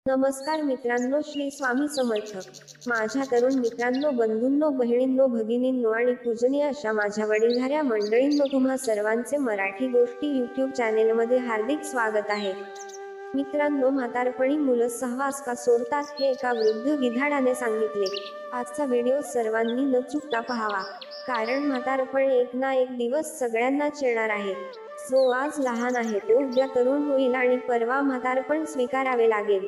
नमस्कार मित्रांनो, श्री स्वामी समर्थ. माझ्या तरुण मित्रांनो, बंधूंनो, बहिणींनो, भगिनींनो आणि पूजनीय अशा माझ्या वडीलधाऱ्या मंडळींनो, तुम्हा सर्वांचे मराठी गोष्टी यूट्यूब चॅनेलमध्ये हार्दिक स्वागत आहे. मित्रांनो, म्हातारपणी मुलं सहवास का सोडतात हे एका वृद्ध गिधाडाने सांगितले. आजचा व्हिडिओ सर्वांनी न चुकता पाहावा, कारण म्हातारपण एक ना एक दिवस सगळ्यांनाच येणार आहे. जो आज लहान आहे तो उद्या तरुण होईल आणि परवा म्हातारपण स्वीकारावे लागेल.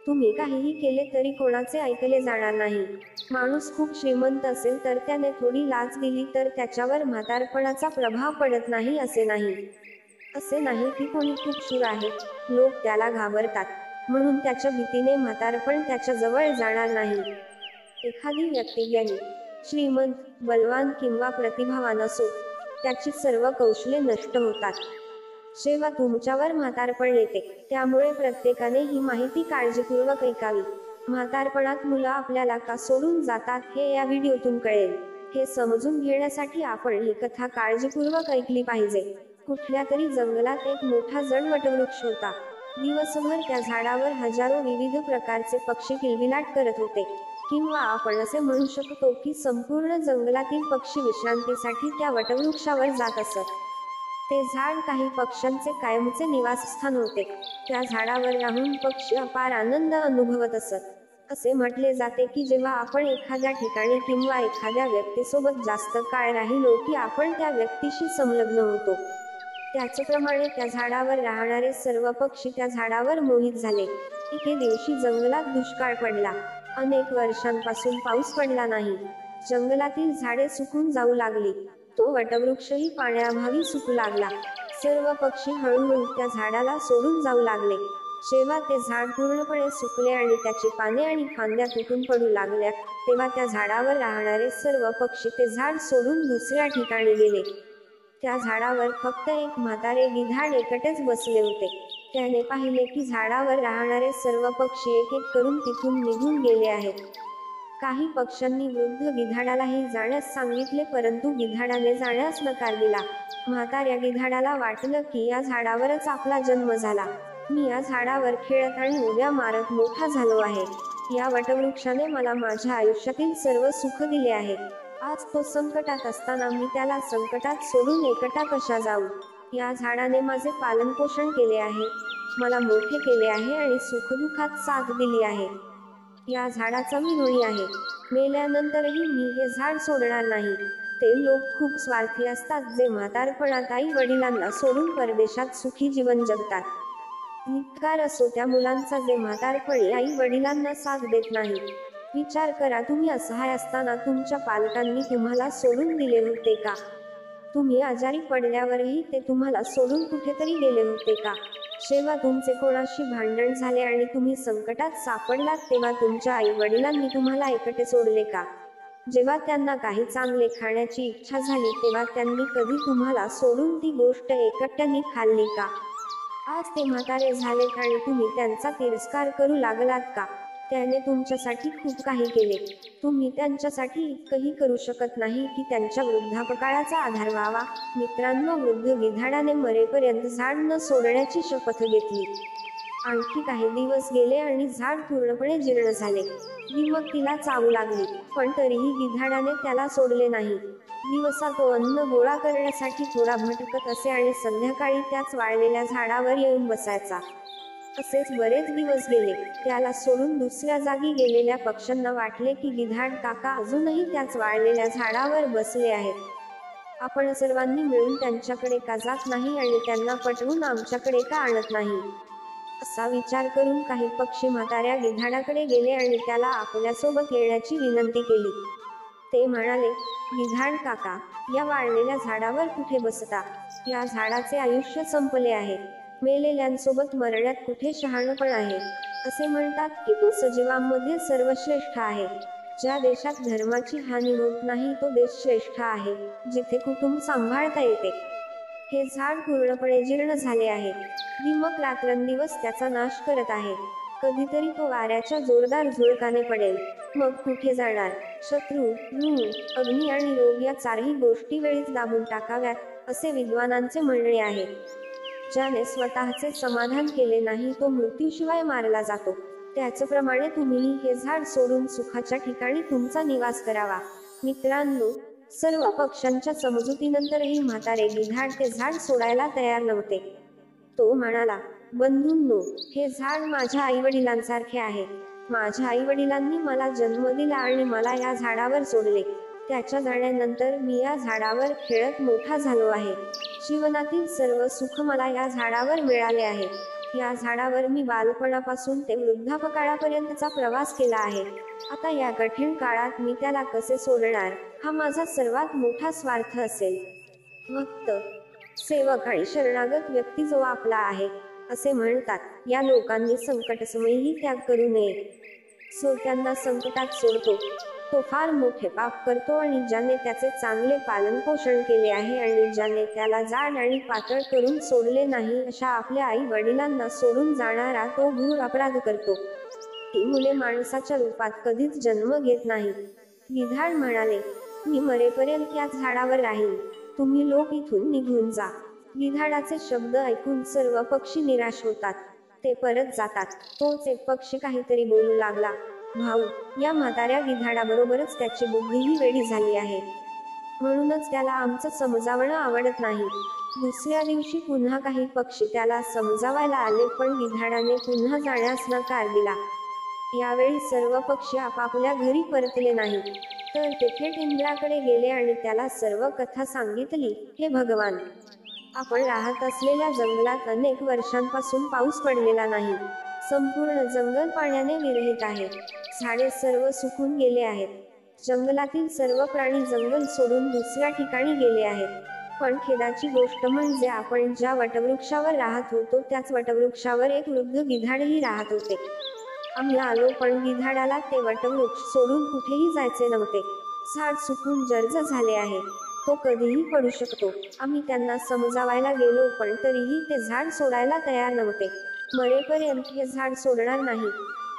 तुम्ही काहीही केले तरी कोणाचे ऐकले जाणार नाही. माणूस खूप श्रीमंत असेल तर त्याने थोडी लाच दिली तर त्याच्यावर म्हातारपणाचा प्रभाव पडत नाही असे नाही. असे नाही की कोणी खूप शूर आहे, लोक त्याला घाबरतात म्हणून त्याच्या भीतीने म्हातारपण त्याच्या जवळ जाणार नाही. एखादी व्यक्ती ज्ञानी, श्रीमंत, बलवान किंवा प्रतिभावान असो, त्याची सर्व कौशल्ये नष्ट होतात जेव्हा तुमच्यावर म्हातारपण येते. त्यामुळे प्रत्येकाने ही माहिती काळजीपूर्वक ऐकावी. म्हातारपणात मुलं आपल्याला का सोडून जातात हे या व्हिडिओतून कळेल. हे समजून घेण्यासाठी आपण ही कथा काळजीपूर्वक ऐकली पाहिजे. कुठल्या तरी जंगलात एक मोठा जड वटवृक्ष होता. दिवसभर त्या झाडावर हजारो विविध प्रकारचे पक्षी किलबिलाट करत होते, किंवा आपण असे म्हणू शकतो की संपूर्ण जंगलातील पक्षी विश्रांतीसाठी त्या वटवृक्षावर जात असत. ते झाड काही पक्ष्यांचे कायमचे निवासस्थान होते. त्या झाडावर राहून पक्षी अपार आनंद अनुभवत असत. असे म्हटले जाते की जेव्हा आपण एखाद्या ठिकाणी किंवा एखाद्या व्यक्तीसोबत जास्त काळ राहिलो की आपण त्या व्यक्तीशी संलग्न होतो. त्याचप्रमाणे त्या झाडावर राहणारे सर्व पक्षी त्या झाडावर मोहित झाले. एके दिवशी जंगलात दुष्काळ पडला. अनेक वर्षांपासून पाऊस पडला नाही. जंगलातील झाडे सुकून जाऊ लागली. तो वटवृक्षही पाण्याअभावी सुकू लागला. सर्व पक्षी हळूहळू त्या झाडाला सोडून जाऊ लागले. जेव्हा ते झाड पूर्णपणे सुकले आणि त्याची पाने आणि फांद्या तुटून पडू लागल्या, तेव्हा त्या झाडावर राहणारे सर्व पक्षी ते झाड सोडून दुसऱ्या ठिकाणी गेले. त्या झाडावर फक्त एक म्हातारे गिधाड एकटेच बसले होते. त्याने पाहिले की झाडावर राहणारे सर्व पक्षी एक एक करून तिथून निघून गेले आहेत. काही पक्ष्यांनी वृद्ध गिधाडालाही जाण्यास सांगितले, परंतु गिधाडाने जाण्यास नकार दिला. म्हाताऱ्या गिधाडाला वाटलं की या झाडावरच आपला जन्म झाला. मी या झाडावर खेळत आणि उड्या मारत मोठा झालो आहे. या वटवृक्षाने मला माझ्या आयुष्यातील सर्व सुख दिले आहे. आज तो संकटात असताना मी त्याला संकटात सोडून एकटा कशा जाऊ. या झाडाने माझे पालनपोषण केले आहे, मला मोठे केले आहे आणि सुखदुःखात साथ दिली आहे. या झाडाचा मी ऋणी आहे. मेल्यानंतरही मी हे झाड सोडणार नाही. ते लोक खूप स्वार्थी असतात जे म्हातारपणात आई वडिलांना सोडून परदेशात सुखी जीवन जगतात. धिक्कार असो त्या मुलांचा जे म्हातारपणी आई वडिलांना साथ देत नाही. विचार करा, तुम्ही असहाय असताना तुमच्या पालकांनी तुम्हाला सोडून दिले होते का? तुम्ही आजारी पडल्यावरही ते तुम्हाला सोडून कुठेतरी गेले होते का? जेव्हा तुमचे कोणाशी भांडण झाले आणि तुम्ही संकटात सापडलात तेव्हा तुमच्या आई वडिलांनी तुम्हाला एकटे सोडले का? जेव्हा त्यांना काही चांगले खाण्याची इच्छा झाली तेव्हा त्यांनी कधी तुम्हाला सोडून ती गोष्ट एकट्याने खाल्ली का? आज ते म्हातारे झालेत आणि तुम्ही त्यांचा तिरस्कार करू लागलात का? त्याने तुमच्यासाठी खूप काही केले. तुम्ही त्यांच्यासाठी इतकंही करू शकत नाही की त्यांच्या वृद्धापकाळाचा आधार व्हावा. मित्रांनो, वृद्ध गिधाडाने मरेपर्यंत झाड न सोडण्याची शपथ घेतली. आणखी काही दिवस गेले आणि झाड पूर्णपणे जीर्ण झाले. मग तिला चावू लागली, पण तरीही गिधाडाने त्याला सोडले नाही. दिवसा तो अन्न गोळा करण्यासाठी थोडा भटकत असे आणि संध्याकाळी त्याच वाळलेल्या झाडावर येऊन बसायचा. असेच बरेच दिवस गेले. त्याला सोडून दुसऱ्या जागी गेलेल्या पक्ष्यांना वाटले की गिधाड काका अजूनही त्याच वाळलेल्या झाडावर बसले आहेत. आपण सर्वांनी मिळून त्यांच्याकडे का जात नाही आणि त्यांना पटवून आमच्याकडे का आणत नाही? असा विचार करून काही पक्षी म्हाताऱ्या गिधाडाकडे गेले आणि त्याला आपल्यासोबत येण्याची विनंती केली. ते म्हणाले, गिधाड काका, या वाळलेल्या झाडावर कुठे बसता? या झाडाचे आयुष्य संपले आहे. मेलेल्यांसोबत मरण्यात कुठे शहाणपण आहे? असे म्हणतात की तो सजीवांमध्ये सर्वश्रेष्ठ आहे. ज्या देशात धर्माची हानी होत नाही तो देश श्रेष्ठ आहे, जिथे कुटुंब सांभाळता येते. हे झाड पूर्णपणे जीर्ण झाले आहे. दिमक रात्रंदिवस त्याचा नाश करत आहे. कधीतरी तो वाऱ्याच्या जोरदार झुळकाने पडेल. मग कुठे जाणार? शत्रू, ऋण, अग्नी आणि रोग या चारही गोष्टी वेळीच दाबून टाकाव्यात, असे विद्वानांचे म्हणणे आहे. ज्याने स्वतःचे समाधान केले नाही तो मृत्यूशिवाय मारला जातो. त्याचप्रमाणे तुम्हीही हे झाड सोडून सुखाच्या ठिकाणी तुमचा निवास करावा. मित्रांनो, सर्व पक्ष्यांच्या समजुतीनंतरही म्हातारे गिधाड ते झाड सोडायला तयार नव्हते. तो म्हणाला, बंधूंनो, हे झाड माझ्या आईवडिलांसारखे आहे. माझ्या आईवडिलांनी मला जन्म दिला आणि मला या झाडावर सोडले. त्याच्या जाण्यानंतर मी या झाडावर खेळत मोठा झालो आहे. जीवनातील सर्व सुख मला या झाडावर मिळाले आहे. या झाडावर मी बालपणापासून ते वृद्धापकाळापर्यंतचा प्रवास केला आहे. आता या कठीण काळात मी त्याला कसे सोडणार, हा माझा सर्वात मोठा स्वार्थ असेल. भक्त, सेवक आणि शरणागत व्यक्ती जो आपला आहे असे म्हणतात, या लोकांनी संकटसमयीही त्याग करू नये. जो त्यांना संकटात सोडतो तो फार मोठे पाप करतो, आणि ज्याने त्याचे चांगले पालनपोषण केले आहे आणि ज्याने त्याला जाड आणि पातळ करून सोडले नाही अशा आपल्या आई वडिलांना सोडून जाणारा तो घोर अपराध करतो. ती मुले माणसाच्या रूपात कधीच जन्म घेत नाहीत. गिधाड म्हणाले, मी मरेपर्यंत या झाडावर राहील, तुम्ही लोक इथून निघून जा. गिधाडाचे शब्द ऐकून सर्व पक्षी निराश होतात. ते परत जातात. तोच एक पक्षी काहीतरी बोलू लागला, भाऊ, या म्हाताऱ्या गिधाडाबरोबरच त्याची बुद्धीही वेडी झाली आहे. म्हणूनच त्याला आमचं समजावणं आवडत नाही. दुसऱ्या दिवशी पुन्हा काही पक्षी त्याला समजावायला आले, पण गिधाडाने पुन्हा जाण्यास नकार दिला. यावेळी सर्व पक्षी आपापल्या घरी परतले नाहीत, तर ते थेट इंद्राकडे गेले आणि त्याला सर्व कथा सांगितली. हे भगवान, आपण राहत असलेल्या जंगलात अनेक वर्षांपासून पाऊस पडलेला नाही. संपूर्ण जंगल पाण्याने विरहित आहे. झाडे सर्व सुकून गेले आहेत. जंगलातील सर्व प्राणी जंगल सोडून दुसऱ्या ठिकाणी गेले आहेत. पण खेदाची गोष्ट म्हणजे आपण ज्या वटवृक्षावर राहत होतो त्याच वटवृक्षावर एक वृद्ध गिधाडही राहत होते. आम्ही आलो, पण गिधाडाला ते वटवृक्ष सोडून कुठेही जायचे नव्हते. झाड सुकून जर्ज झाले आहे, तो कधीही पडू शकतो. आम्ही त्यांना समजावायला गेलो, पण तरीही ते झाड सोडायला तयार नव्हते. मरेपर्यंत हे झाड सोडणार नाही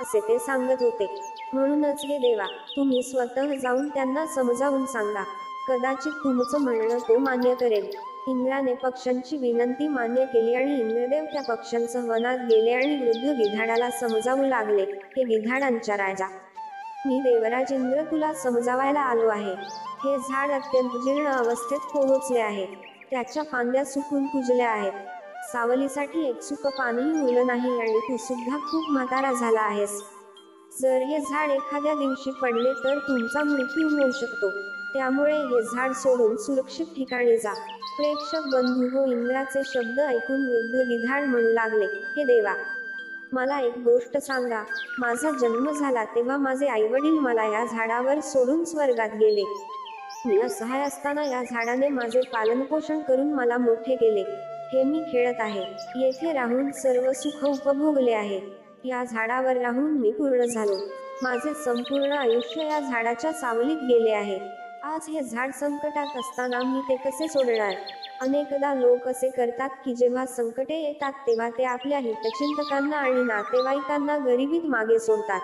असे ते सांगत होते. म्हणूनच हे देवा, तुम्ही स्वतः जाऊन त्यांना समजावून सांगा. कदाचित तुमचं म्हणणं तो मान्य करेल. इंद्राने पक्ष्यांची विनंती मान्य केली आणि इंद्रदेव त्या पक्ष्यांसह वनात गेले आणि वृद्ध गिधाडाला समजावू लागले, हे गिधाडांच्या राजा, मी देवराज इंद्र तुला समजावायला आलो आहे. हे झाड अत्यंत जीर्ण अवस्थेत पोहोचले आहे. त्याच्या फांद्या सुकून कुजल्या आहेत. सावलीसाठी एक सुक पानही उरलं नाही आणि तू सुद्धा खूप म्हातारा झाला आहेस. जर हे झाड एखाद्या दिवशी पडले तर तुमचा मृत्यू होऊ शकतो. त्यामुळे हे झाड सोडून सुरक्षित ठिकाणी जा. प्रेक्षक बंधू हो, इंद्राचे शब्द ऐकून वृद्ध गिधाड म्हणू लागले, हे देवा, मला एक गोष्ट सांगा. माझा जन्म झाला तेव्हा माझे आईवडील मला या झाडावर सोडून स्वर्गात गेले. मी असहाय असताना या झाडाने माझे पालनपोषण करून मला मोठे केले. हे मी खेळत आहे. येथे राहून सर्व सुख उपभोगले आहे. या झाडावर राहून मी पूर्ण झालो. माझे संपूर्ण आयुष्य या झाडाच्या सावलीत गेले आहे. आज हे झाड संकटात असताना मी ते कसे सोडणार? अनेकदा लोक असे करतात की जेव्हा संकटे येतात तेव्हा ते आपल्या हितचिंतकांना आणि नातेवाईकांना गरिबीत मागे सोडतात.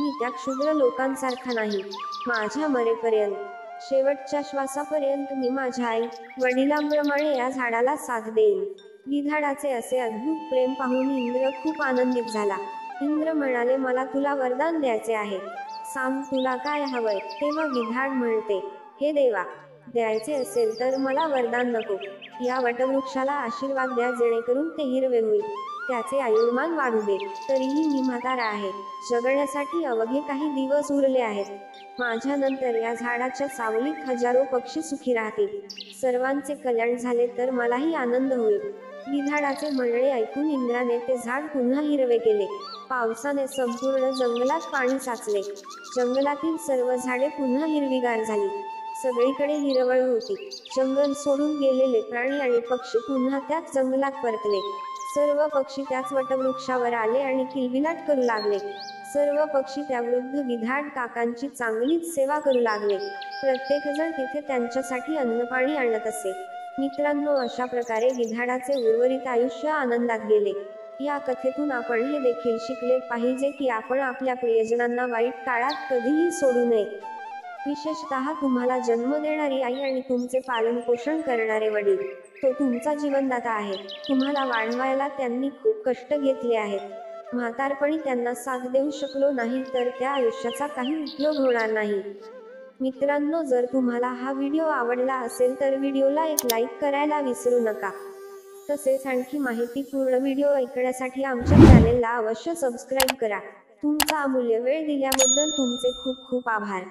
मी त्या क्षुद्र लोकांसारखा नाही. माझ्या मरेपर्यंत, शेवटच्या श्वासापर्यंत मी माझ्या आई वडिलांप्रमाणे या झाडाला साथ देईन. गिधाडाचे असे अद्भुत प्रेम पाहून इंद्र खूप आनंदित झाला. इंद्र म्हणाले, मला तुला वरदान द्यायचे आहे. सांग तुला काय हवंय. तेव्हा गिधाड म्हणते, हे देवा, द्यायचे असेल तर मला वरदान नको. या वटवृक्षाला आशीर्वाद द्या जेणेकरून ते हिरवे होईल. त्याचे आयुर्मान वाढू दे. तरीही मी म्हातारा आहे. जगण्यासाठी अवघे काही दिवस उरले आहेत. माझ्यानंतर या झाडाच्या सावलीत हजारो पक्षी सुखी राहतील. सर्वांचे कल्याण झाले तर मलाही आनंद होईल. गिधाडाचे म्हणणे ऐकून इंद्राने ते झाड पुन्हा हिरवे केले. पावसाने संपूर्ण जंगलात पाणी साचले. जंगलातील सर्व झाडे पुन्हा हिरवीगार झाली. सगळीकडे हिरवळ होती. जंगल सोडून गेलेले प्राणी आणि पक्षी पुन्हा त्याच जंगलात परतले. सर्व पक्षी त्याच वटवृक्षावर आले आणि किलबिलाट करू लागले. सर्व पक्षी त्या वृद्ध गिधाड काकांची चांगलीच सेवा करू लागले. प्रत्येक जण तिथे त्यांच्यासाठी अन्नपाणी आणत असे. मित्रांनो, अशा प्रकारे गिधाडाचे उर्वरित आयुष्य आनंदात गेले. या कथेतून आपण हे देखील शिकले पाहिजे की आपण आपल्या प्रियजनांना वाईट काळात कधीही सोडू नये. विशेषतः तुम्हाला जन्म देणारी आई आणि तुमचे पालन पोषण करणारे वडील. तो तुमचा जीवनदाता आहे. तुम्हाला वाढवायला त्यांनी खूप कष्ट घेतले आहेत. म्हातारपणी त्यांना साथ देऊ शकलो नाही तर त्या आयुष्याचा काही उपयोग होणार नाही. मित्रांनो, जर तुम्हाला हा व्हिडिओ आवडला असेल तर व्हिडिओला एक लाईक करायला विसरू नका. तसेच आणखी माहितीपूर्ण व्हिडिओ ऐकण्यासाठी आमच्या चॅनेलला अवश्य सबस्क्राईब करा. तुमचा अमूल्य वेळ दिल्याबद्दल तुमचे खूप खूप आभार.